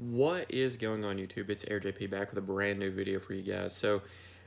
What is going on YouTube? It's AirJP back with a brand new video for you guys. So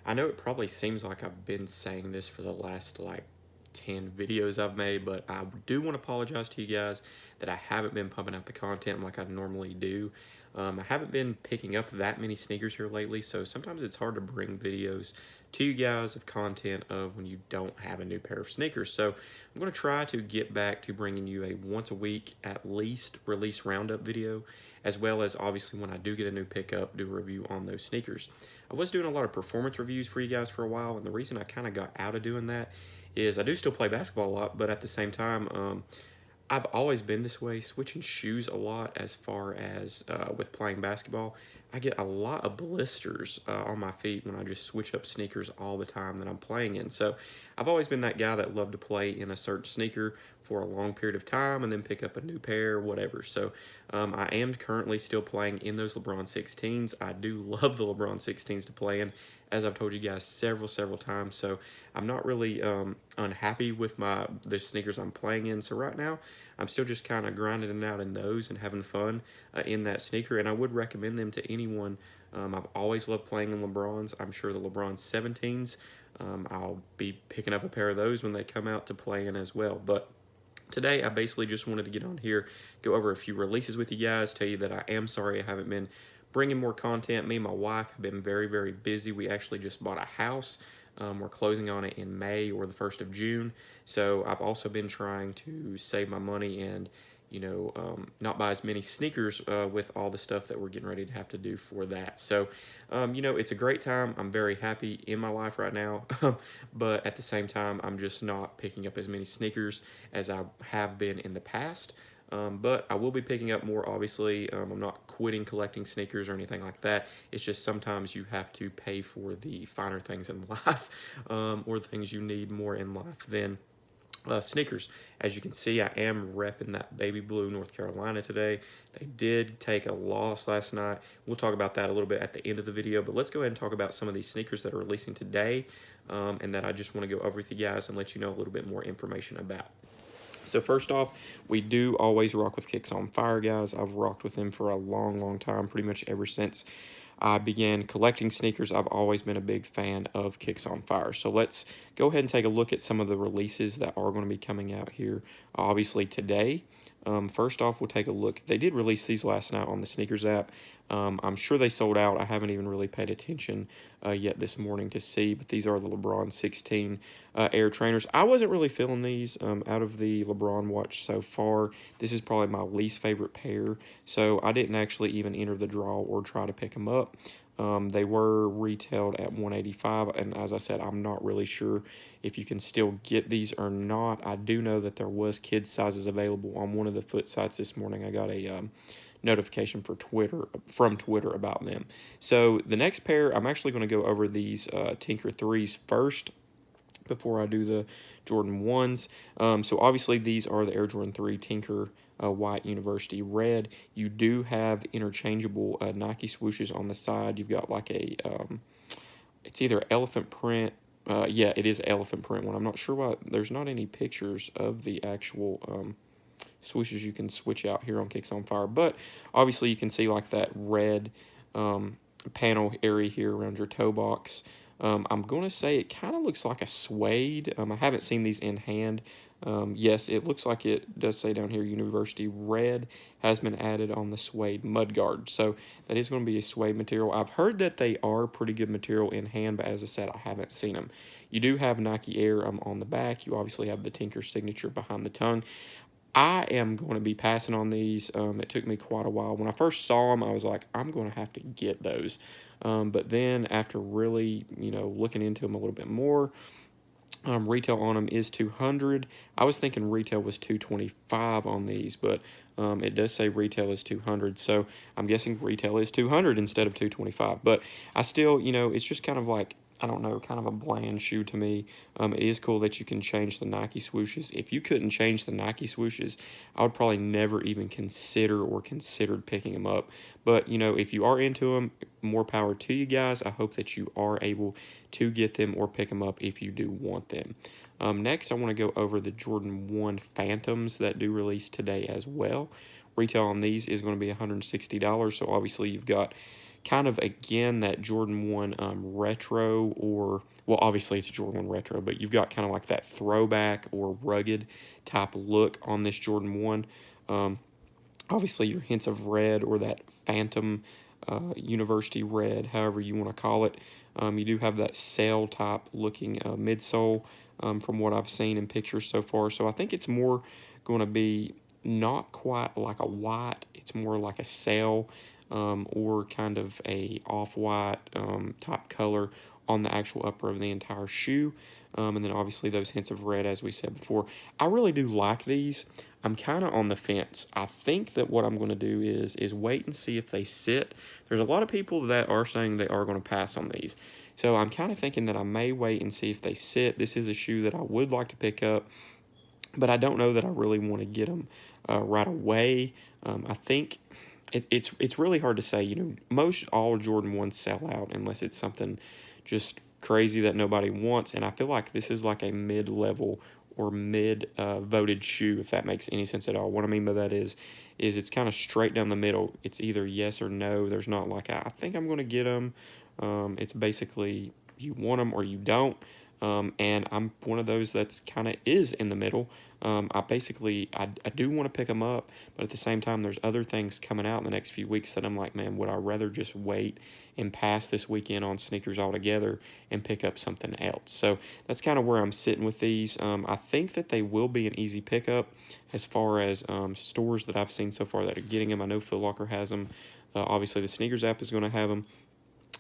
I know it probably seems like I've been saying this for the last like 10 videos I've made, but I do want to apologize to you guys that I haven't been pumping out the content like I normally do. I haven't been picking up that many sneakers here lately, so sometimes it's hard to bring videos to you guys of content of when you don't have a new pair of sneakers. So I'm going to try to get back to bringing you a once a week at least release roundup video, as well as obviously when I do get a new pickup, do a review on those sneakers. I was doing a lot of performance reviews for you guys for a while, and the reason I kind of got out of doing that is I do still play basketball a lot, but at the same time, I've always been this way, switching shoes a lot as far as with playing basketball. I get a lot of blisters on my feet when I just switch up sneakers all the time that I'm playing in. So I've always been that guy that loved to play in a certain sneaker for a long period of time and then pick up a new pair, whatever. So I am currently still playing in those LeBron 16s. I do love the LeBron 16s to play in, as I've told you guys several times. So I'm not really unhappy with the sneakers I'm playing in. So right now, I'm still just kind of grinding it out in those and having fun in that sneaker. And I would recommend them to anyone. I've always loved playing in LeBrons. I'm sure the LeBron 17s, I'll be picking up a pair of those when they come out to play in as well. But today, I basically just wanted to get on here, go over a few releases with you guys, tell you that I am sorry I haven't been bringing more content. Me and my wife have been very busy. We actually just bought a house. We're closing on it in May or the 1st of June. So I've also been trying to save my money and, not buy as many sneakers with all the stuff that we're getting ready to have to do for that. So, it's a great time. I'm very happy in my life right now. But at the same time, I'm just not picking up as many sneakers as I have been in the past. But I will be picking up more, obviously. I'm not quitting collecting sneakers or anything like that. It's just sometimes you have to pay for the finer things in life, or the things you need more in life than sneakers. As you can see, I am repping that baby blue North Carolina today. They did take a loss last night. We'll talk about that a little bit at the end of the video, but let's go ahead and talk about some of these sneakers that are releasing today, and that I just want to go over with you guys and let you know a little bit more information about. So first off, we do always rock with Kicks on Fire, guys. I've rocked with them for a long time, pretty much ever since I began collecting sneakers. I've always been a big fan of Kicks on Fire. So let's go ahead and take a look at some of the releases that are going to be coming out here, obviously today. First off, we'll take a look. They did release these last night on the sneakers app. I'm sure they sold out. I haven't even really paid attention yet this morning to see, but these are the LeBron 16 Air Trainers. I wasn't really feeling these out of the LeBron watch so far. This is probably my least favorite pair, so I didn't actually even enter the draw or try to pick them up. They were retailed at $185, and as I said, I'm not really sure if you can still get these or not. I do know that there was kids sizes available on one of the foot sites this morning. I got a notification from Twitter about them. So the next pair, I'm actually going to go over these Tinker 3s first before I do the Jordan 1s. So obviously these are the Air Jordan 3 Tinker White University Red. You do have interchangeable Nike swooshes on the side. You've got like a, it's either elephant print. Yeah, it is elephant print one. I'm not sure why there's not any pictures of the actual swooshes you can switch out here on Kicks on Fire. But obviously you can see like that red panel area here around your toe box. I'm going to say it kind of looks like a suede. I haven't seen these in hand. Yes, it looks like it does say down here University Red has been added on the suede mudguard. So that is going to be a suede material. I've heard that they are pretty good material in hand, but as I said, I haven't seen them. You do have Nike Air on the back. You obviously have the Tinker signature behind the tongue. I am going to be passing on these. It took me quite a while. When I first saw them, I was like, I'm going to have to get those. But then after really, looking into them a little bit more, retail on them is $200. I was thinking retail was $225 on these, but it does say retail is $200. So I'm guessing retail is $200 instead of $225. But I still, it's just kind of like, I don't know, kind of a bland shoe to me. It is cool that you can change the Nike swooshes. If you couldn't change the Nike swooshes, I would probably never even considered picking them up. But, if you are into them, more power to you guys. I hope that you are able to get them or pick them up if you do want them. Next, I want to go over the Jordan 1 Phantoms that do release today as well. Retail on these is going to be $160. So obviously you've got kind of, again, that Jordan 1 retro, or, well, obviously it's a Jordan 1 retro, but you've got kind of like that throwback or rugged type look on this Jordan 1. Obviously your hints of red, or that phantom university red, however you want to call it. You do have that sail type looking midsole from what I've seen in pictures so far. So I think it's more going to be not quite like a white, it's more like a sail, or kind of a off-white type color on the actual upper of the entire shoe. And then obviously those hints of red, as we said before. I really do like these. I'm kind of on the fence. I think that what I'm going to do is wait and see if they sit. There's a lot of people that are saying they are going to pass on these. So I'm kind of thinking that I may wait and see if they sit. This is a shoe that I would like to pick up, but I don't know that I really want to get them right away. I think it's really hard to say. You know, most all Jordan 1s sell out unless it's something just crazy that nobody wants. And I feel like this is like a mid-level or mid-voted shoe, if that makes any sense at all. What I mean by that is it's kind of straight down the middle. It's either yes or no. There's not like, I think I'm going to get them. It's basically you want them or you don't. And I'm one of those that's kind of is in the middle. I do want to pick them up, but at the same time, there's other things coming out in the next few weeks that I'm like, man, would I rather just wait and pass this weekend on sneakers altogether and pick up something else? So that's kind of where I'm sitting with these. I think that they will be an easy pickup as far as stores that I've seen so far that are getting them. I know Foot Locker has them. Obviously, the Sneakers app is going to have them.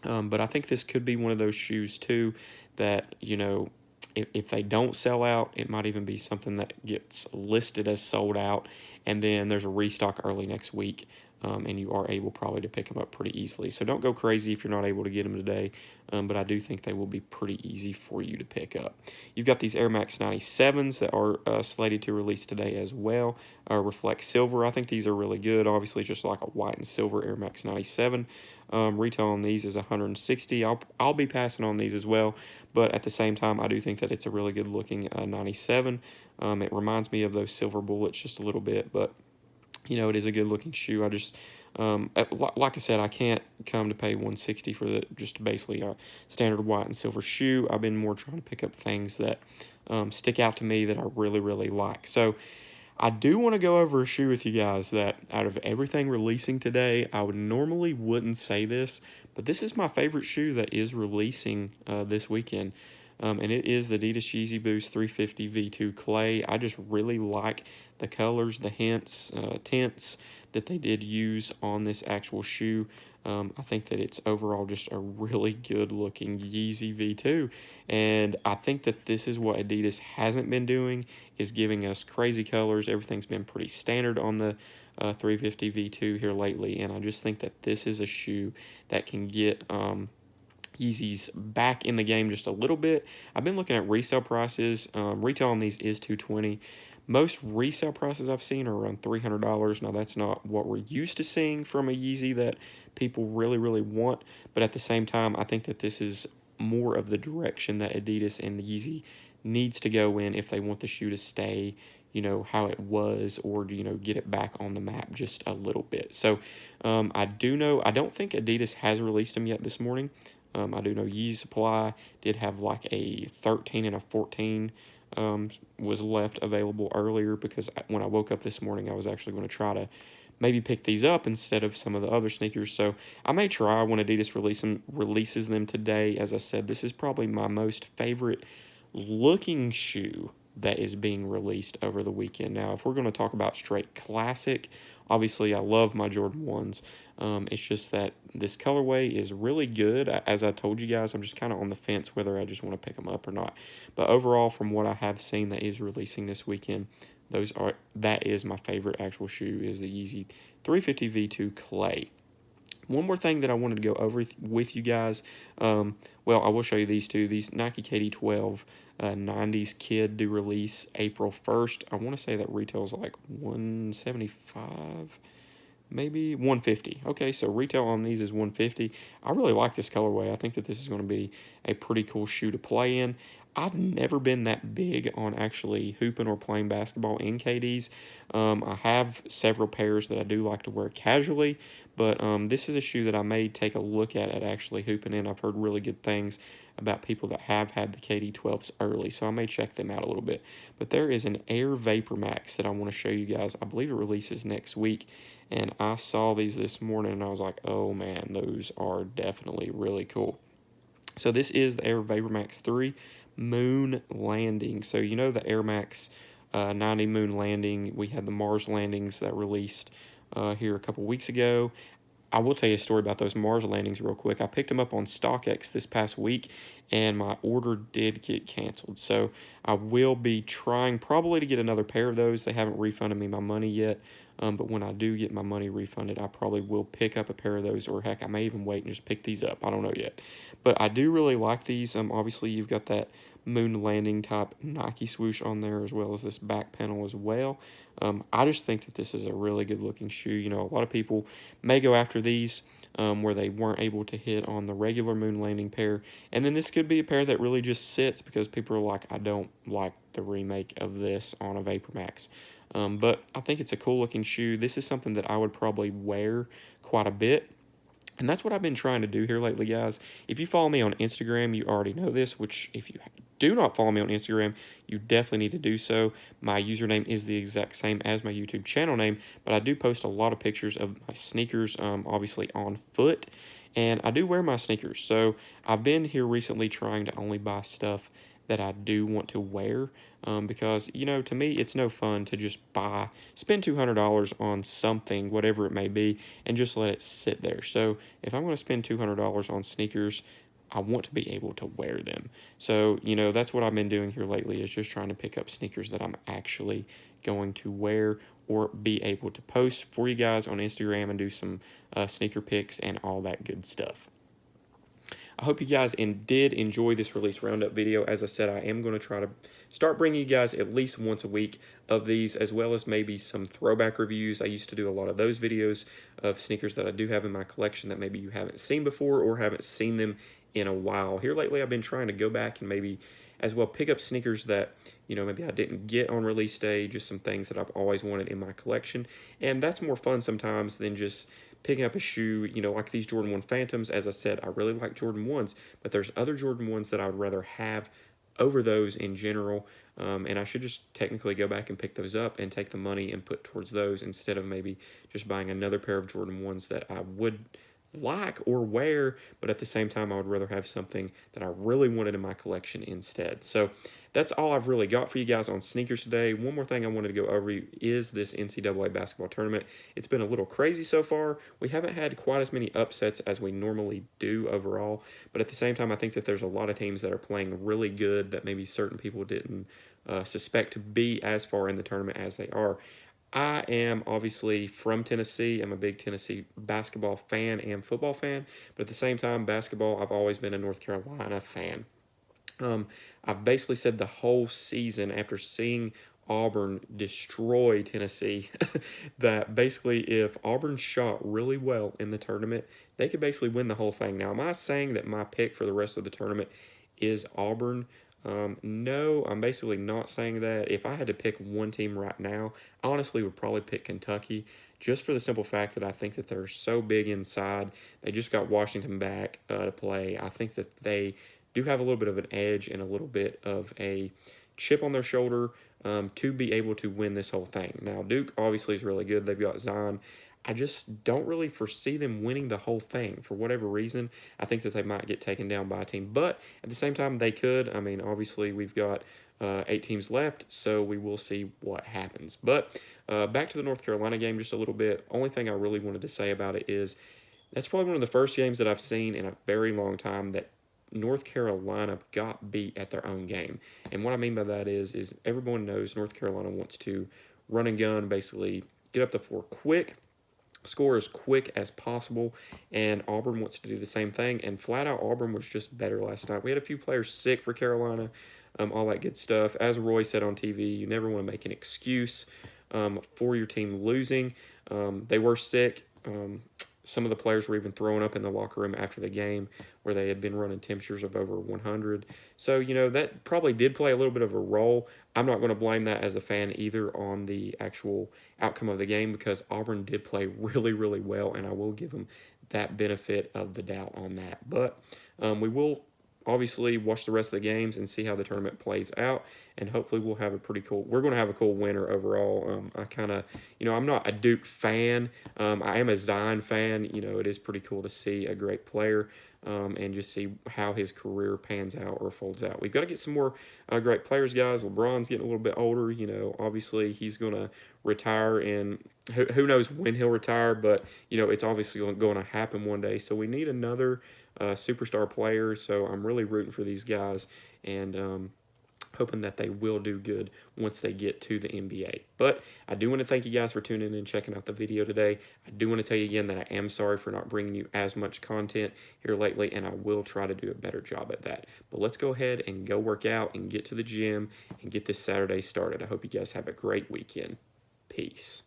But I think this could be one of those shoes, too, that, you know, if they don't sell out, it might even be something that gets listed as sold out, and then there's a restock early next week, and you are able probably to pick them up pretty easily. So don't go crazy if you're not able to get them today, but I do think they will be pretty easy for you to pick up. You've got these Air Max 97s that are slated to release today as well. Reflect silver. I think these are really good. Obviously, just like a white and silver Air Max 97. Retail on these is $160. I'll be passing on these as well, but at the same time, I do think that it's a really good looking 97. It reminds me of those silver bullets just a little bit, but you know, it is a good looking shoe. I just like I said, I can't come to pay $160 for just basically a standard white and silver shoe. I've been more trying to pick up things that stick out to me that I really like. So I do want to go over a shoe with you guys that out of everything releasing today, I would normally wouldn't say this, but this is my favorite shoe that is releasing this weekend. And it is the Adidas Yeezy Boost 350 V2 Clay. I just really like the colors, the hints, tints that they did use on this actual shoe. I think that it's overall just a really good looking Yeezy V2. And I think that this is what Adidas hasn't been doing, is giving us crazy colors. Everything's been pretty standard on the 350 V2 here lately. And I just think that this is a shoe that can get Yeezys back in the game just a little bit. I've been looking at resale prices. Retail on these is $220. Most resale prices I've seen are around $300. Now, that's not what we're used to seeing from a Yeezy that people really want. But at the same time, I think that this is more of the direction that Adidas and the Yeezy needs to go in if they want the shoe to stay, you know, how it was, or, you know, get it back on the map just a little bit. So I don't think Adidas has released them yet this morning. I do know Yeezy Supply did have like a 13 and a 14 was left available earlier, because when I woke up this morning, I was actually going to try to maybe pick these up instead of some of the other sneakers. So I may try when Adidas releases them today. As I said, this is probably my most favorite looking shoe that is being released over the weekend. Now, if we're going to talk about straight classic, obviously I love my Jordan 1s. It's just that this colorway is really good. As I told you guys, I'm just kind of on the fence whether I just want to pick them up or not. But overall, from what I have seen that is releasing this weekend, that is my favorite actual shoe, is the Yeezy 350 V2 Clay. One more thing that I wanted to go over with you guys. Well, I will show you these two. These Nike KD12 90s Kid do release April 1st. I want to say that retails like $175, maybe $150. Okay, so retail on these is $150. I really like this colorway. I think that this is going to be a pretty cool shoe to play in. I've never been that big on actually hooping or playing basketball in KDs. I have several pairs that I do like to wear casually, but this is a shoe that I may take a look at actually hooping in. I've heard really good things about people that have had the KD 12s early, so I may check them out a little bit. But there is an Air Vapor Max that I want to show you guys. I believe it releases next week, and I saw these this morning, and I was like, oh man, those are definitely really cool. So this is the Air Vapor Max 3 Moon Landing. So you know the Air Max 90 Moon Landing. We had the Mars landings that released here a couple weeks ago. I will tell you a story about those Mars landings real quick. I picked them up on StockX this past week, and my order did get canceled. So I will be trying probably to get another pair of those. They haven't refunded me my money yet, but when I do get my money refunded, I probably will pick up a pair of those, or heck, I may even wait and just pick these up. I don't know yet. But I do really like these. Obviously, you've got that moon landing type Nike swoosh on there, as well as this back panel as well. I just think that this is a really good looking shoe. You know, a lot of people may go after these where they weren't able to hit on the regular moon landing pair. And then this could be a pair that really just sits because people are like, I don't like the remake of this on a Vapor Max. But I think it's a cool looking shoe. This is something that I would probably wear quite a bit. And that's what I've been trying to do here lately, guys. If you follow me on Instagram, you already know this, which if you do not follow me on Instagram, you definitely need to do so. My username is the exact same as my YouTube channel name, but I do post a lot of pictures of my sneakers, obviously on foot, and I do wear my sneakers. So I've been here recently trying to only buy stuff that I do want to wear because, you know, to me, it's no fun to just spend $200 on something, whatever it may be, and just let it sit there. So if I'm going to spend $200 on sneakers, I want to be able to wear them. So, you know, that's what I've been doing here lately is just trying to pick up sneakers that I'm actually going to wear or be able to post for you guys on Instagram and do some sneaker pics and all that good stuff. I hope you guys did enjoy this release roundup video. As I said, I am going to try to start bringing you guys at least once a week of these, as well as maybe some throwback reviews. I used to do a lot of those videos of sneakers that I do have in my collection that maybe you haven't seen before or haven't seen them in a while. Here lately, I've been trying to go back and maybe as well pick up sneakers that, you know, maybe I didn't get on release day, just some things that I've always wanted in my collection. And that's more fun sometimes than just picking up a shoe, you know, like these Jordan 1 Phantoms. As I said, I really like Jordan 1s, but there's other Jordan 1s that I would rather have over those in general, and I should just technically go back and pick those up and take the money and put towards those instead of maybe just buying another pair of Jordan 1s that I would like or wear, but at the same time I would rather have something that I really wanted in my collection instead. So that's all I've really got for you guys on sneakers today. One more thing I wanted to go over is this NCAA basketball tournament. It's been a little crazy so far. We haven't had quite as many upsets as we normally do overall, but at the same time I think that there's a lot of teams that are playing really good that maybe certain people didn't suspect to be as far in the tournament as they are. I am obviously from Tennessee. I'm a big Tennessee basketball fan and football fan, but at the same time, basketball, I've always been a North Carolina fan. I've basically said the whole season after seeing Auburn destroy Tennessee that basically if Auburn shot really well in the tournament, they could basically win the whole thing. Now, am I saying that my pick for the rest of the tournament is Auburn? No, I'm basically not saying that. If I had to pick one team right now, I honestly would probably pick Kentucky just for the simple fact that I think that they're so big inside. They just got Washington back to play. I think that they do have a little bit of an edge and a little bit of a chip on their shoulder to be able to win this whole thing. Now, Duke obviously is really good. They've got Zion. I just don't really foresee them winning the whole thing for whatever reason. I think that they might get taken down by a team, but at the same time, they could. I mean, obviously, we've got 8 teams left, so we will see what happens. But back to the North Carolina game just a little bit. Only thing I really wanted to say about it is that's probably one of the first games that I've seen in a very long time that North Carolina got beat at their own game. And what I mean by that is everyone knows North Carolina wants to run and gun, basically get up the floor quick, score as quick as possible, and Auburn wants to do the same thing. And flat out, Auburn was just better last night. We had a few players sick for Carolina, all that good stuff. As Roy said on TV, you never want to make an excuse for your team losing. They were sick. some of the players were even throwing up in the locker room after the game where they had been running temperatures of over 100. So, that probably did play a little bit of a role. I'm not going to blame that as a fan either on the actual outcome of the game because Auburn did play really, really well, and I will give them that benefit of the doubt on that. But we will obviously watch the rest of the games and see how the tournament plays out, and hopefully we'll have a pretty cool, we're going to have a cool winner overall. I kind of, I'm not a Duke fan. I am a Zion fan. It is pretty cool to see a great player and just see how his career pans out or folds out. We've got to get some more great players, guys. LeBron's getting a little bit older. Obviously he's going to retire, and who knows when he'll retire, but, it's obviously going to happen one day. So we need another superstar player. So I'm really rooting for these guys, and hoping that they will do good once they get to the NBA. But I do want to thank you guys for tuning in and checking out the video today. I do want to tell you again that I am sorry for not bringing you as much content here lately, and I will try to do a better job at that. But let's go ahead and go work out and get to the gym and get this Saturday started. I hope you guys have a great weekend. Peace.